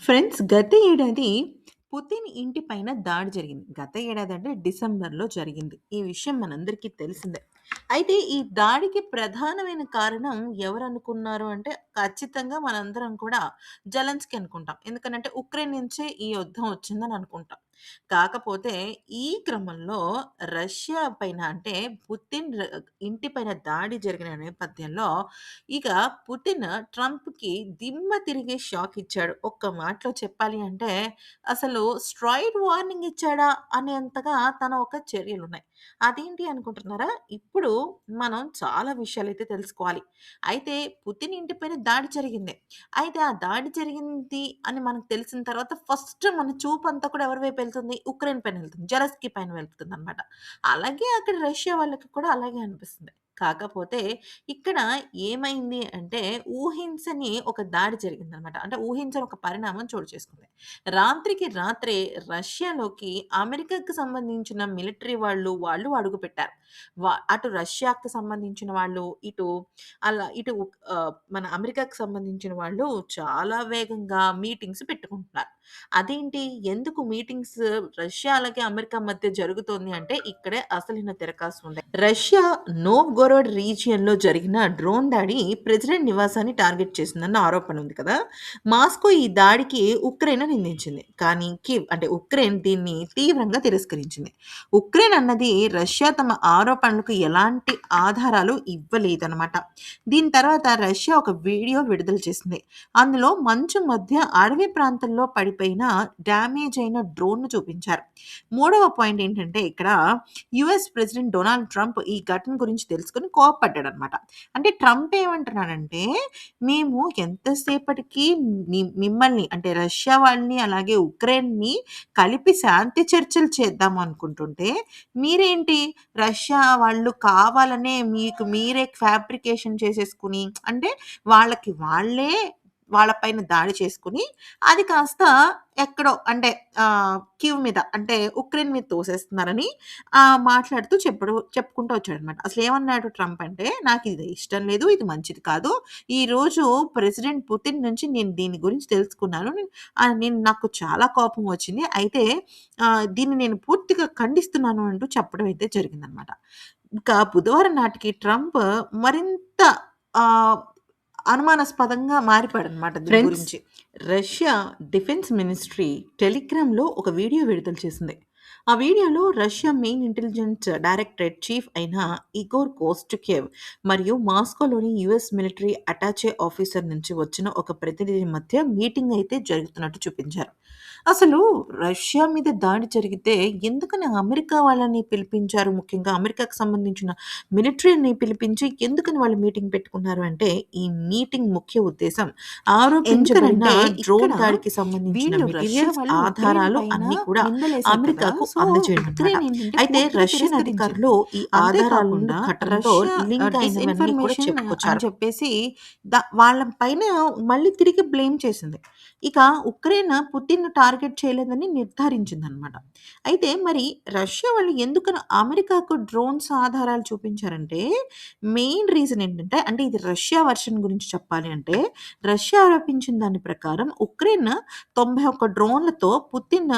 Friends గత ఏడాది Putin ఇంటి పైన దాడి జరిగింది. గత ఏడాది అంటే డిసెంబర్‌లో జరిగింది. ఈ విషయం మనందరికీ తెలిసిందే. అయితే ఈ దాడికి ప్రధానమైన కారణం ఎవరనుకున్నారు అంటే ఖచ్చితంగా మనందరం కూడా జెలెన్స్కీ అనుకుంటాం. ఎందుకనంటే ఉక్రెయిన్ నుంచే ఈ యుద్ధం వచ్చిందని అనుకుంటాం. కాకపోతే ఈ క్రమంలో రష్యా పైన అంటే పుతిన్ ఇంటి పైన దాడి జరిగిన నేపథ్యంలో ఇక పుతిన్ ట్రంప్‌కి దిమ్మ తిరిగే షాక్ ఇచ్చాడు. ఒక్క మాటలో చెప్పాలి అంటే అసలు స్ట్రెయిట్ వార్నింగ్ ఇచ్చాడా అనేంతగా తన ఒక చర్యలున్నాయి. అదేంటి అనుకుంటున్నారా? ఇప్పుడు మనం చాలా విషయాలైతే తెలుసుకోవాలి. అయితే పుతిన్ ఇంటి పైన దాడి జరిగింది. అయితే ఆ దాడి జరిగింది అని మనకు తెలిసిన తర్వాత ఫస్ట్ మన చూపంతా కూడా ఎవరి వైపు వెళ్తుంది? ఉక్రెయిన్ పైన వెళ్తుంది. జెలెన్స్కీ పైన వెళ్తుందనమాట. అలాగే అక్కడ రష్యా వాళ్ళకి కూడా అలాగే అనిపిస్తుంది. కాకపోతే ఇక్కడ ఏమైంది అంటే ఊహించని ఒక దాడి జరిగిందనమాట. అంటే ఊహించని ఒక పరిణామం చోటు చేసుకుంది. రాత్రికి రాత్రే రష్యాలోకి అమెరికాకి సంబంధించిన మిలిటరీ వాళ్ళు అడుగుపెట్టారు. అటు రష్యాకి సంబంధించిన వాళ్ళు, ఇటు మన అమెరికాకి సంబంధించిన వాళ్ళు చాలా వేగంగా మీటింగ్స్ పెట్టుకుంటున్నారు. అదేంటి? ఎందుకు మీటింగ్స్ రష్యా అలాగే అమెరికా మధ్య జరుగుతోంది అంటే ఇక్కడే అసలైన తిరకాసు ఉంది. రష్యా నోవ్గోరోడ్ రీజియన్‌లో జరిగిన డ్రోన్ దాడి ప్రెసిడెంట్ నివాసాన్ని టార్గెట్ చేసిందన్న ఆరోపణ ఉంది కదా! మాస్కో ఈ దాడికి ఉక్రెయిన్ నిందించింది. కానీ కీవ్ అంటే ఉక్రెయిన్ దీన్ని తీవ్రంగా తిరస్కరించింది. ఉక్రెయిన్ అన్నది రష్యా తమ ఆరోపణలకు ఎలాంటి ఆధారాలు ఇవ్వలేదన్నమాట. దీని తర్వాత రష్యా ఒక వీడియో విడుదల చేసింది. అందులో మంచు మధ్య అడవి ప్రాంతంలో పడిపోయిన డ్యామేజ్ అయిన డ్రోన్‌ను చూపించారు. మూడవ పాయింట్ ఏంటంటే ఇక్కడ యూఎస్ ప్రెసిడెంట్ డొనాల్డ్ ట్రంప్ ఈ ఘటన గురించి తెలుసుకొని కోపపడ్డాడనమాట. అంటే ట్రంప్ ఏమంటున్నాడంటే, "మేము ఎంతసేపటికి మిమ్మల్ని అంటే రష్యా వాళ్ళని అలాగే ఉక్రెయిన్‌ని కలిపి శాంతి చర్చలు చేద్దాం అనుకుంటుంటే, మీరేంటి రష్యా వాళ్ళు కావాలనే మీకు మీరే ఫ్యాబ్రికేషన్ చేసేసుకొని అంటే వాళ్ళకి వాళ్ళే వాళ్ళ పైన దాడి చేసుకొని, అది కాస్త ఎక్కడో అంటే కీవ్ మీద అంటే ఉక్రెయిన్ మీద తోసేస్తున్నారని మాట్లాడుతూ చెప్పుకుంటూ వచ్చాడనమాట. అసలేమన్నాడు ట్రంప్ అంటే, "నాకిది ఇష్టం లేదు. ఇది మంచిది కాదు. ఈరోజు ప్రెసిడెంట్ పుతిన్ నుంచి నేను దీని గురించి తెలుసుకున్నాను. నాకు చాలా కోపం వచ్చింది. అయితే దీన్ని నేను పూర్తిగా ఖండిస్తున్నాను" అంటూ చెప్పడం అయితే జరిగిందనమాట. ఇంకా బుధవారం నాటికి ట్రంప్ మరింత ఆహ్, అనుమానాస్పదంగా మారిపోయాడనమాట దీని ఫ్రెండ్స్ గురించి. రష్యా డిఫెన్స్ మినిస్ట్రీ టెలిగ్రామ్‌లో ఒక వీడియో విడుదల చేసింది. ఆ వీడియోలో Russia main intelligence directorate chief అయిన ఇగోర్ కోస్టుకేవ్ మరియు మాస్కోలోని యూఎస్ మిలిటరీ అటాచే ఆఫీసర్ నుంచి వచ్చిన ఒక ప్రతినిధి మధ్య మీటింగ్ అయితే జరుగుతున్నట్టు చూపించారు. అసలు రష్యా మీద దాడి జరిగితే ఎందుకని అమెరికా వాళ్ళని పిలిపించారు? ముఖ్యంగా అమెరికాకు సంబంధించిన మిలిటరీని పిలిపించి ఎందుకని వాళ్ళు మీటింగ్ పెట్టుకున్నారు అంటే, ఈ మీటింగ్ ముఖ్య ఉద్దేశం ఆరోపించబడిన ఎందుకనంటే డ్రోన్ ఇక్కడ దాడికి సంబంధించిన వీళ్ళు రష్యా మెటీరియల్స్, వాళ్ళు ఉక్రెయిన్ ఆధారాలు పైన అన్నీ కూడా నిందలేసారు కదా! అమెరికాకు సో, అందజేయడం అన్నమాట. ఉక్రెయిన్ ఏంటంటే అయితే పూర్తిగా రష్యన్ తిరస్కరించింది. అధికారులు ఈ అంతే ఆధారాలను కాకుండా ఘటనతో రష్యా లింక్ అయినవన్నీ కూడా డిస్‌ఇన్ఫర్మేషన్ అని చెప్పుకొచ్చారు. చెప్పేసి వాళ్ళ పైన మళ్ళీ తిరిగి బ్లేమ్ చేసింది. ఇక ఉక్రెయిన్ పుతిన్‌ను టార్గెట్ చేయలేదని నిర్ధారించిందన్నమాట. అయితే మరి రష్యా వాళ్ళు ఎందుకని అమెరికాకు డ్రోన్స్ ఆధారాలు చూపించారంటే, మెయిన్ రీజన్ ఏంటంటే అంటే ఇది రష్యా వెర్షన్ గురించి చెప్పాలి అంటే, రష్యా ఆరోపించిన దాని ప్రకారం ఉక్రెయిన్ 91 డ్రోన్‌లతో పుతిన్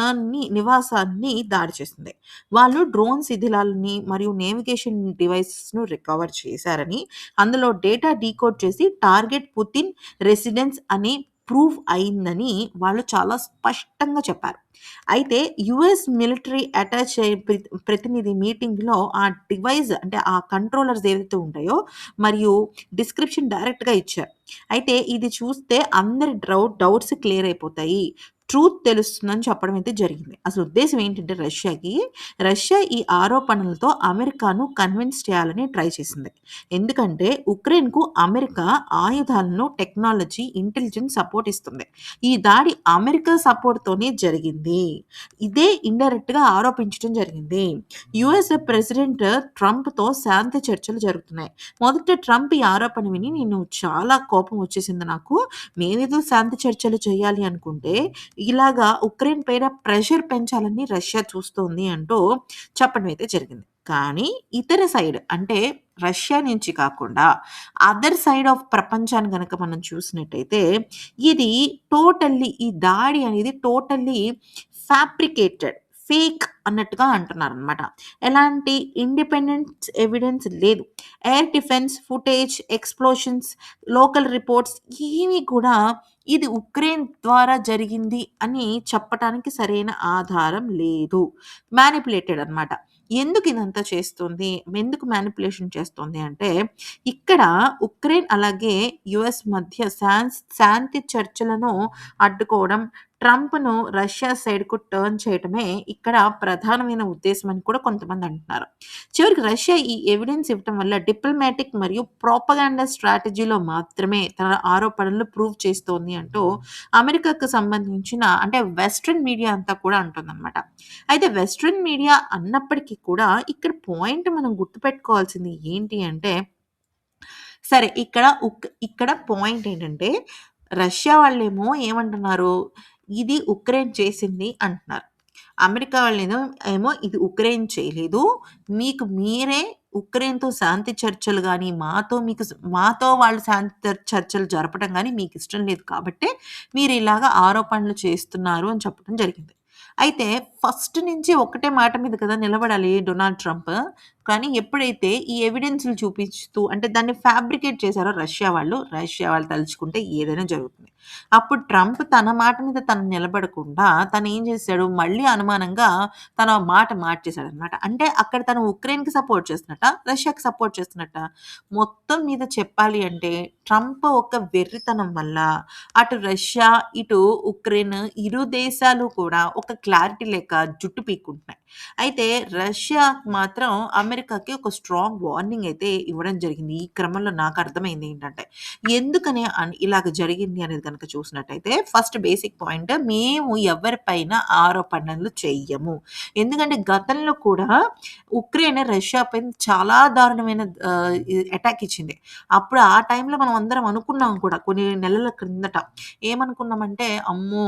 నివాసాన్ని దాడి చేసింది. వాళ్ళు డ్రోన్ శిథిలాలని మరియు నేవిగేషన్ డివైసెస్‌ను రికవర్ చేశారని, అందులో డేటా డీకోడ్ చేసి టార్గెట్ పుతిన్ రెసిడెన్స్ అని ప్రూవ్ అయిందని వాళ్ళు చాలా స్పష్టంగా చెప్పారు. అయితే యూఎస్ మిలిటరీ అటాచే ప్రతినిధి మీటింగ్‌లో ఆ డివైస్ అంటే ఆ కంట్రోలర్స్ ఏవైతే ఉంటాయో మరియు డిస్క్రిప్షన్ డైరెక్ట్‌గా ఇచ్చారు. అయితే ఇది చూస్తే అందరి డౌట్స్ క్లియర్ అయిపోతాయి. ట్రూత్ తెలుస్తుందని చెప్పడం అయితే జరిగింది. అసలు ఉద్దేశ్యం ఏంటంటే రష్యా ఈ ఆరోపణలతో అమెరికాను కన్విన్స్ చేయాలని ట్రై చేసింది. ఎందుకంటే ఉక్రెయిన్‌కు అమెరికా ఆయుధాలను, టెక్నాలజీ, ఇంటెలిజెన్స్ సపోర్ట్ ఇస్తుంది. ఈ దాడి అమెరికా సపోర్ట్‌తోనే జరిగింది. ఇదే ఇండైరెక్ట్‌గా ఆరోపించడం జరిగింది. యూఎస్ ప్రెసిడెంట్ ట్రంప్‌తో శాంతి చర్చలు జరుగుతున్నాయి. మొదట ట్రంప్ ఈ ఆరోపణ విని నేను చాలా కోపం వచ్చేసింది నాకు. మేమేదో శాంతి చర్చలు చేయాలి అనుకుంటే, ఇలాగా ఉక్రెయిన్ పైన ప్రెషర్ పెంచాలని రష్యా చూస్తోంది అంటూ చెప్పడం అయితే జరిగింది. కానీ ఇతర సైడ్ అంటే రష్యా నుంచి కాకుండా అదర్ సైడ్ ఆఫ్ ప్రపంచాన్ని గనక మనం చూసినట్టయితే ఇది ఈ దాడి అనేది టోటల్లీ ఫ్యాబ్రికేటెడ్, ఫేక్ అన్నట్టుగా అంటున్నారనమాట. ఎలాంటి ఇండిపెండెంట్ ఎవిడెన్స్ లేదు. Air defence footage, explosions, local reports ఏవి కూడా ఇది ఉక్రెయిన్ ద్వారా జరిగింది అని చెప్పటానికి సరైన ఆధారం లేదు. మ్యానిప్యులేటెడ్ అనమాట. ఎందుకు ఇదంతా చేస్తుంది? ఎందుకు మ్యానిప్యులేషన్ చేస్తుంది అంటే, ఇక్కడ ఉక్రెయిన్ అలాగే యూఎస్ మధ్య శాంతి చర్చలను అడ్డుకోవడం, ట్రంప్‌ను రష్యా సైడ్‌కు టర్న్ చేయటమే ఇక్కడ ప్రధానమైన ఉద్దేశ్యం అని కూడా కొంతమంది అంటున్నారు. చివరికి రష్యా ఈ ఎవిడెన్స్ ఇవ్వటం వల్ల డిప్లొమాటిక్ మరియు ప్రొపగాండా స్ట్రాటజీలో మాత్రమే తన ఆరోపణలు ప్రూవ్ చేస్తోంది అంటూ అమెరికాకు సంబంధించిన అంటే వెస్టర్న్ మీడియా అంతా కూడా అంటుందన్నమాట. అయితే వెస్టర్న్ మీడియా అన్నప్పటికీ కూడా ఇక్కడ పాయింట్ మనం గుర్తుపెట్టుకోవాల్సింది ఏంటి అంటే, సరే ఇక్కడ పాయింట్ ఏంటంటే, రష్యా వాళ్ళేమో ఏమంటున్నారు, ఇది ఉక్రెయిన్ చేసింది అంటున్నారు. అమెరికా ఏమో ఇది ఉక్రెయిన్ చేయలేదు. మీకు మీరే ఉక్రెయిన్‌తో శాంతి చర్చలు గాని, మాతో వాళ్ళు శాంతి చర్చలు జరపడం గాని మీకిష్టం లేదు కాబట్టే మీరిలాగ ఆరోపణలు చేస్తున్నారు అని చెప్పడం జరిగింది. అయితే ఫస్ట్ నుంచి ఒకటే మాట మీద కదా నిలబడాలి డొనాల్డ్ ట్రంప్. కానీ ఎప్పుడైతే ఈ ఎవిడెన్స్‌లు చూపిస్తూ అంటే దాన్ని ఫ్యాబ్రికేట్ చేశారో రష్యా వాళ్ళు తలుచుకుంటే ఏదైనా జరుగుతుంది. అప్పుడు ట్రంప్ తన మాట మీద తను నిలబడకుండా తనేం చేశాడు, మళ్ళీ అనుమానంగా తన మాట మార్చేసాడనమాట. అంటే అక్కడ తను ఉక్రెయిన్‌కి సపోర్ట్ చేస్తున్నట్టా? రష్యాకి సపోర్ట్ చేస్తున్నట్టా? మొత్తం మీద చెప్పాలి అంటే ట్రంప్ ఒక వెర్రితనం వల్ల అటు రష్యా, ఇటు ఉక్రెయిన్ ఇరు దేశాలు కూడా ఒక క్లారిటీ లేక జుట్టు పీక్కుంటున్నాయి. అయితే రష్యా మాత్రం అమెరికాకి ఒక స్ట్రాంగ్ వార్నింగ్ అయితే ఇవ్వడం జరిగింది. ఈ క్రమంలో నాకు అర్థమైంది ఏంటంటే, ఎందుకని ఇలాగ జరిగింది అనేది గనక చూసినట్టయితే ఫస్ట్ బేసిక్ పాయింట్, మేము ఎవరిపైన ఆరోపణలు చెయ్యము. ఎందుకంటే గతంలో కూడా ఉక్రెయిన్ రష్యా పైన చాలా దారుణమైన అటాక్ ఇచ్చింది. అప్పుడు ఆ టైంలో మనం అందరం అనుకున్నాం కూడా కొన్ని నెలల క్రిందట. ఏమనుకున్నామంటే, అమ్మో!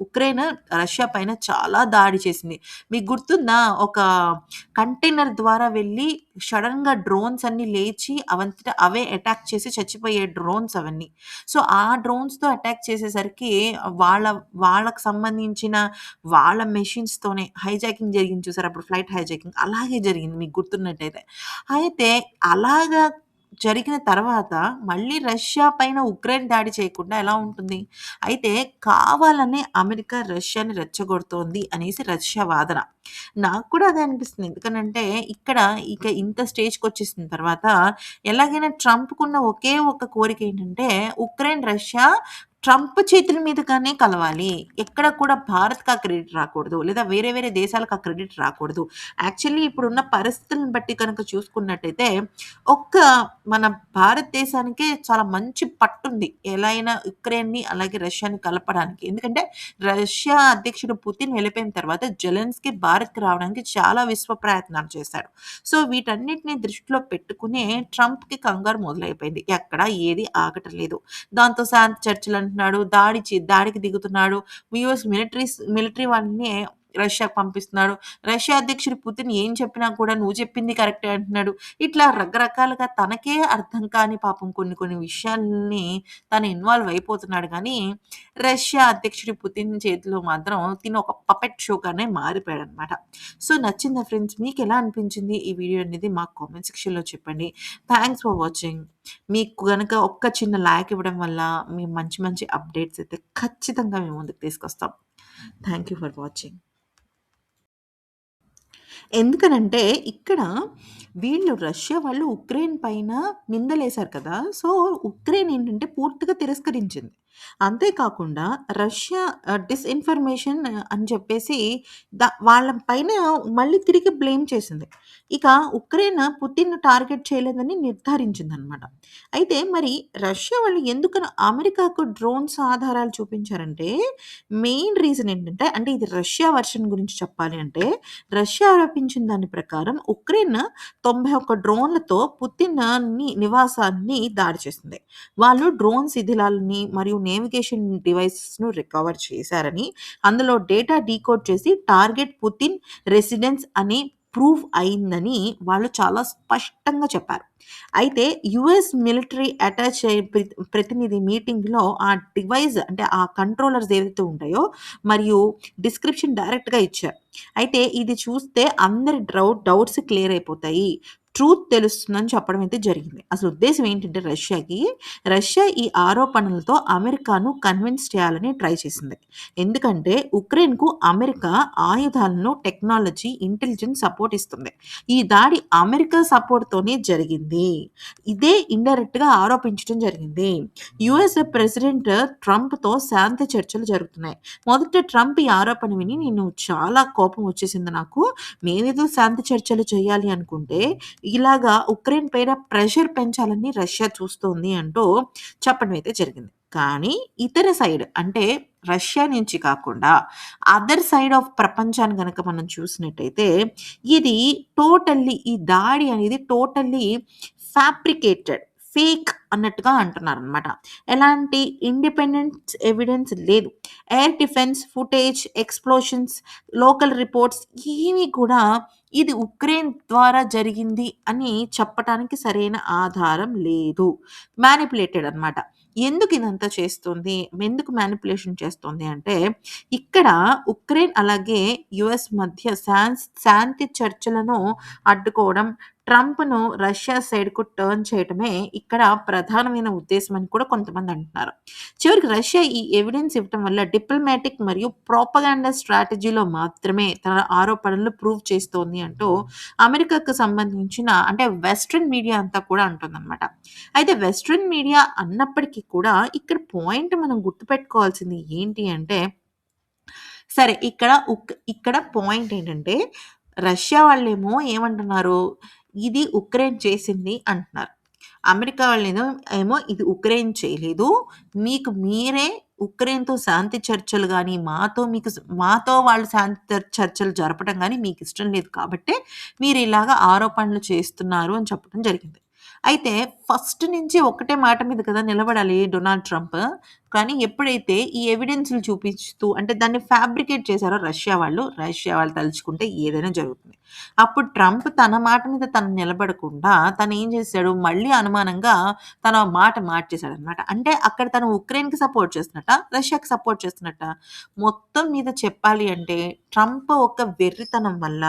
ఉక్రెయిన్ రష్యా పైన చాలా దాడి చేసింది. మీకు గుర్తుందా? ఒక కంటైనర్ ద్వారా వెళ్ళి సడెన్‌గా డ్రోన్స్ అన్నీ లేచి అవంతట అవే అటాక్ చేసి చచ్చిపోయే డ్రోన్స్ అవన్నీ. సో, ఆ డ్రోన్స్‌తో అటాక్ చేసేసరికి వాళ్ళ వాళ్ళకి సంబంధించిన వాళ్ళ మెషిన్స్‌తోనే హైజాకింగ్ జరిగింది చూసారా? అప్పుడు ఫ్లైట్ హైజాకింగ్ అలాగే జరిగింది మీకు గుర్తున్నట్టయితే. అయితే అలాగా జరిగిన తర్వాత మళ్ళీ రష్యా పైన ఉక్రెయిన్ దాడి చేయకుండా ఎలా ఉంటుంది? అయితే కావాలనే అమెరికా రష్యాని రెచ్చగొడుతోంది అనేసి రష్యా వాదన. నాకు కూడా అదే అనిపిస్తుంది. ఎందుకనంటే ఇక ఇంత స్టేజ్‌కొచ్చేసిన తర్వాత ఎలాగైనా ట్రంప్‌కున్న ఒకే ఒక్క కోరిక ఏంటంటే ఉక్రెయిన్, రష్యా ట్రంప్ చేతుల మీదుగానే కలవాలి. ఎక్కడ కూడా భారత్‌కి ఆ క్రెడిట్ రాకూడదు. లేదా వేరే వేరే దేశాలకు ఆ క్రెడిట్ రాకూడదు. యాక్చువల్లీ ఇప్పుడున్న పరిస్థితులను బట్టి కనుక చూసుకున్నట్టయితే ఒక్క మన భారతదేశానికే చాలా మంచి పట్టుంది. ఎలా అయినా ఉక్రెయిన్‌ని అలాగే రష్యాని కలపడానికి. ఎందుకంటే రష్యా అధ్యక్షుడు పుతిన్ వెళ్ళిపోయిన తర్వాత జెలెన్స్కీ భారత్‌కి రావడానికి చాలా విశ్వ ప్రయత్నాలు చేశాడు. సో, వీటన్నిటిని దృష్టిలో పెట్టుకునే ట్రంప్‌కి కంగారు మొదలైపోయింది. ఎక్కడ ఏది ఆగటం లేదు. దాంతో శాంతి చర్చలంటున్నాడు. దాడికి దిగుతున్నాడు. యూఎస్ మిలిటరీ వాళ్ళని రష్యాకి పంపిస్తున్నాడు. రష్యా అధ్యక్షుడు పుతిన్ ఏం చెప్పినా కూడా నువ్వు చెప్పింది కరెక్టే అంటున్నాడు. ఇట్లా రకరకాలుగా తనకే అర్థం కాని పాపం కొన్ని కొన్ని విషయాల్ని తను ఇన్వాల్వ్ అయిపోతున్నాడు గానీ, రష్యా అధ్యక్షుడు పుతిన్ చేతిలో మాత్రం తిను ఒక పపెట్ షోగానే మారిపోయాడనమాట. సో, నచ్చిందా ఫ్రెండ్స్? మీకెలా అనిపించింది ఈ వీడియో అనేది మాకు కామెంట్ సెక్షన్‌లో చెప్పండి. Thanks for watching. మీకు గనక ఒక్క చిన్న లైక్ ఇవ్వడం వల్ల మేము మంచి మంచి అప్డేట్స్ అయితే ఖచ్చితంగా మీ ముందుకు తీసుకొస్తాం. Thank you for watching. ఎందుకనంటే ఇక్కడ రష్యా వాళ్ళు ఉక్రెయిన్ పైన నిందలేశారు కదా! సో, ఉక్రెయిన్ ఏంటంటే పూర్తిగా తిరస్కరించింది. అంతే కాకుండా రష్యా డిస్‌ఇన్ఫర్మేషన్ అని చెప్పేసి వాళ్ళ పైన మళ్ళీ తిరిగి బ్లేమ్ చేసింది. ఇక ఉక్రెయిన్ పుతిన్‌ని టార్గెట్ చేయలేదని నిర్ధారించిందనమాట. అయితే మరి రష్యా వాళ్ళు ఎందుకని అమెరికాకు డ్రోన్స్ ఆధారాలు చూపించారంటే, మెయిన్ రీజన్ ఏంటంటే అంటే ఇది రష్యా వెర్షన్ గురించి చెప్పాలి అంటే, రష్యా ఆరోపించిన దాని ప్రకారం ఉక్రెయిన్ 91 డ్రోన్‌లతో నివాసాన్ని దాడి చేసింది. వాళ్ళు డ్రోన్ శిథిలాలని మరియు నేవిగేషన్ డివైసెస్‌ను రికవర్ చేశారని, అందులో డేటా డీకోడ్ చేసి టార్గెట్ పుతిన్ రెసిడెన్స్ అని ప్రూవ్ అయిందని వాళ్ళు చాలా స్పష్టంగా చెప్పారు. అయితే యూఎస్ మిలిటరీ అటాచ్ ప్రతినిధి మీటింగ్‌లో ఆ డివైస్ అంటే ఆ కంట్రోలర్స్ ఏవైతే ఉంటాయో మరియు డిస్క్రిప్షన్ డైరెక్ట్‌గా ఇచ్చారు. అయితే ఇది చూస్తే అందరి డౌట్స్ క్లియర్ అయిపోతాయి. ట్రూత్ తెలుస్తుందని చెప్పడం అయితే జరిగింది. అసలు ఉద్దేశ్యం ఏంటంటే రష్యా ఈ ఆరోపణలతో అమెరికాను కన్విన్స్ చేయాలని ట్రై చేసింది. ఎందుకంటే ఉక్రెయిన్‌కు అమెరికా ఆయుధాలను, టెక్నాలజీ, ఇంటెలిజెన్స్ సపోర్ట్ ఇస్తుంది. ఈ దాడి అమెరికా సపోర్ట్‌తోనే జరిగింది. ఇదే ఇండైరెక్ట్‌గా ఆరోపించడం జరిగింది. యూఎస్ ప్రెసిడెంట్ ట్రంప్‌తో శాంతి చర్చలు జరుగుతున్నాయి. మొదట ట్రంప్ ఈ ఆరోపణ విని నేను చాలా కోపం వచ్చేసింది నాకు. మేమేదో శాంతి చర్చలు చేయాలి అనుకుంటే, ఇలాగా ఉక్రెయిన్ పైన ప్రెషర్ పెంచాలని రష్యా చూస్తోంది అంటూ చెప్పడం అయితే జరిగింది. కానీ ఇతర సైడ్ అంటే రష్యా నుంచి కాకుండా అదర్ సైడ్ ఆఫ్ ప్రపంచాన్ని గనక మనం చూసినట్టయితే, ఇది ఈ దాడి అనేది టోటల్లీ ఫ్యాబ్రికేటెడ్, ఫేక్ అన్నట్టుగా అంటున్నారనమాట. ఎలాంటి ఇండిపెండెంట్ ఎవిడెన్స్ లేదు. Air defence footage, explosions, local reports ఏవి కూడా ఇది ఉక్రెయిన్ ద్వారా జరిగింది అని చెప్పటానికి సరైన ఆధారం లేదు. మానిప్యులేటెడ్ అనమాట. ఎందుకు ఇదంతా చేస్తుంది? ఎందుకు మానిప్యులేషన్ చేస్తుంది అంటే, ఇక్కడ ఉక్రెయిన్ అలాగే యూఎస్ మధ్య శాంతి చర్చలను అడ్డుకోవడం, ట్రంప్‌ను రష్యా సైడ్‌కు టర్న్ చేయటమే ఇక్కడ ప్రధానమైన ఉద్దేశ్యం అని కూడా కొంతమంది అంటున్నారు. చివరికి రష్యా ఈ ఎవిడెన్స్ ఇవ్వటం వల్ల డిప్లొమాటిక్ మరియు ప్రొపగాండా స్ట్రాటజీలో మాత్రమే తన ఆరోపణలు ప్రూవ్ చేస్తోంది అంటూ అమెరికాకు సంబంధించిన అంటే వెస్టర్న్ మీడియా అంతా కూడా అంటుందన్నమాట. అయితే వెస్టర్న్ మీడియా అన్నప్పటికీ కూడా ఇక్కడ పాయింట్ మనం గుర్తుపెట్టుకోవాల్సింది ఏంటి అంటే, సరే ఇక్కడ పాయింట్ ఏంటంటే, రష్యా వాళ్ళేమో ఏమంటున్నారు, ఇది ఉక్రెయిన్ చేసింది అంటున్నారు. అమెరికా ఏమో ఇది ఉక్రెయిన్ చేయలేదు. మీకు మీరే ఉక్రెయిన్‌తో శాంతి చర్చలు గాని, మాతో వాళ్ళు శాంతి చర్చలు జరపడం గాని మీకిష్టం లేదు కాబట్టే మీరిలాగ ఆరోపణలు చేస్తున్నారు అని చెప్పడం జరిగింది. అయితే ఫస్ట్ నుంచి ఒకటే మాట మీద కదా నిలబడాలి డొనాల్డ్ ట్రంప్. కానీ ఎప్పుడైతే ఈ ఎవిడెన్స్‌లు చూపిస్తూ అంటే దాన్ని ఫ్యాబ్రికేట్ చేశారో రష్యా వాళ్ళు తలుచుకుంటే ఏదైనా జరుగుతుంది. అప్పుడు ట్రంప్ తన మాట మీద తను నిలబడకుండా తనేం చేశాడు, మళ్ళీ అనుమానంగా తన మాట మార్చేసాడనమాట. అంటే అక్కడ తను ఉక్రెయిన్‌కి సపోర్ట్ చేస్తున్నట్టా? రష్యాకి సపోర్ట్ చేస్తున్నట్టా? మొత్తం మీద చెప్పాలి అంటే ట్రంప్ ఒక వెర్రితనం వల్ల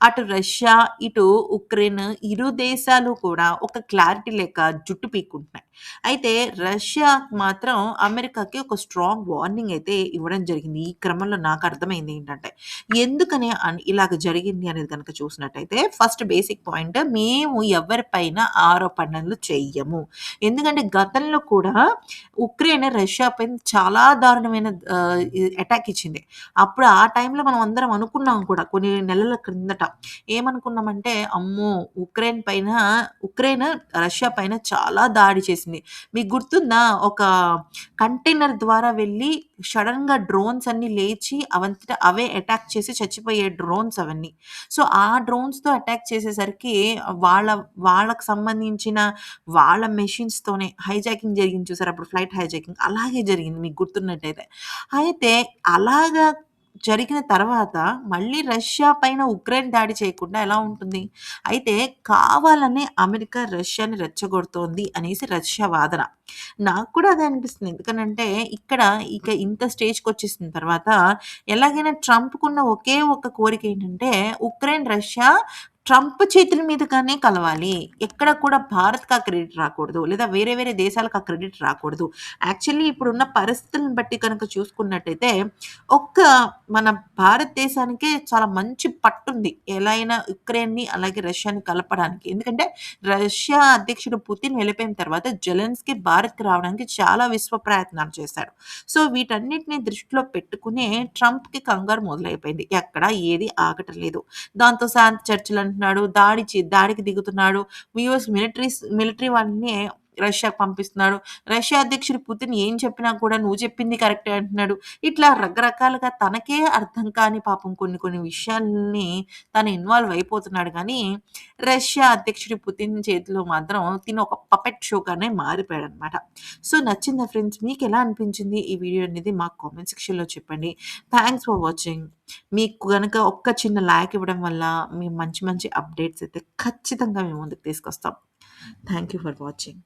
అటు రష్యా, ఇటు ఉక్రెయిన్ ఇరు దేశాలు కూడా ఒక క్లారిటీ లేక జుట్టు పీక్కుంటున్నాయి. అయితే రష్యా మాత్రం అమెరికాకి ఒక స్ట్రాంగ్ వార్నింగ్ అయితే ఇవ్వడం జరిగింది. ఈ క్రమంలో నాకు అర్థమైంది ఏంటంటే, ఎందుకని ఇలాగ జరిగింది అనేది గనక చూసినట్టయితే ఫస్ట్ బేసిక్ పాయింట్ మేము ఎవరిపైన ఆరోపణలు చెయ్యము. ఎందుకంటే గతంలో కూడా ఉక్రెయిన్ రష్యా పైన చాలా దారుణమైన అటాక్ ఇచ్చింది. అప్పుడు ఆ టైంలో మనం అందరం అనుకున్నాం కూడా కొన్ని నెలల క్రిందట. ఏమనుకున్నామంటే, అమ్మో! ఉక్రెయిన్ రష్యా పైన చాలా దాడి చేసింది. మీకు గుర్తుందా? ఒక కంటైనర్ ద్వారా వెళ్ళి సడెన్‌గా డ్రోన్స్ అన్నీ లేచి అవంతట అవే అటాక్ చేసి చచ్చిపోయే డ్రోన్స్ అవన్నీ. సో, ఆ డ్రోన్స్‌తో అటాక్ చేసేసరికి వాళ్ళ వాళ్ళకి సంబంధించిన వాళ్ళ మెషిన్స్‌తోనే హైజాకింగ్ జరిగింది చూసారా? అప్పుడు ఫ్లైట్ హైజాకింగ్ అలాగే జరిగింది మీకు గుర్తున్నట్టయితే. అయితే అలాగా జరిగిన తర్వాత మళ్ళీ రష్యా పైన ఉక్రెయిన్ దాడి చేయకుండా ఎలా ఉంటుంది? అయితే కావాలనే అమెరికా రష్యాని రెచ్చగొడుతోంది అనేసి రష్యా వాదన. నాకు కూడా అదే అనిపిస్తుంది. ఎందుకనంటే ఇక ఇంత స్టేజ్‌కొచ్చేసిన తర్వాత ఎలాగైనా ట్రంప్‌కున్న ఒకే ఒక్క కోరిక ఏంటంటే ఉక్రెయిన్, రష్యా ట్రంప్ చేతుల మీదుగానే కలవాలి. ఎక్కడ కూడా భారత్‌కి ఆ క్రెడిట్ రాకూడదు. లేదా వేరే వేరే దేశాలకు ఆ క్రెడిట్ రాకూడదు. యాక్చువల్లీ ఇప్పుడున్న పరిస్థితులను బట్టి కనుక చూసుకున్నట్టయితే ఒక్క మన భారతదేశానికే చాలా మంచి పట్టుంది. ఎలా అయినా ఉక్రెయిన్‌ని అలాగే రష్యాని కలపడానికి. ఎందుకంటే రష్యా అధ్యక్షుడు పుతిన్ వెళ్ళిపోయిన తర్వాత జెలెన్స్కీ భారత్‌కి రావడానికి చాలా విశ్వ ప్రయత్నాలు చేశాడు. సో, వీటన్నిటిని దృష్టిలో పెట్టుకునే ట్రంప్‌కి కంగారు మొదలైపోయింది. ఎక్కడ ఏది ఆగటం లేదు. దాంతో శాంతి చర్చలు అంటున్నాడు. దాడికి దిగుతున్నాడు. యూఎస్ మిలిటరీ వాళ్ళని రష్యాకి పంపిస్తున్నాడు. రష్యా అధ్యక్షుడు పుతిన్ ఏం చెప్పినా కూడా నువ్వు చెప్పింది కరెక్టే అంటున్నాడు. ఇట్లా రకరకాలుగా తనకే అర్థం కాని పాపం కొన్ని కొన్ని విషయాల్ని తను ఇన్వాల్వ్ అయిపోతున్నాడు గానీ, రష్యా అధ్యక్షుడు పుతిన్ చేతిలో మాత్రం తిను ఒక పపెట్ షోగానే మారిపోయాడనమాట. సో, నచ్చిందా ఫ్రెండ్స్? మీకెలా అనిపించింది ఈ వీడియో అనేది మాకు కామెంట్ సెక్షన్‌లో చెప్పండి. Thanks for watching. మీకు గనక ఒక్క చిన్న లైక్ ఇవ్వడం వల్ల మేము మంచి మంచి అప్డేట్స్ అయితే ఖచ్చితంగా మీ ముందుకు తీసుకొస్తాం. Thank you for watching.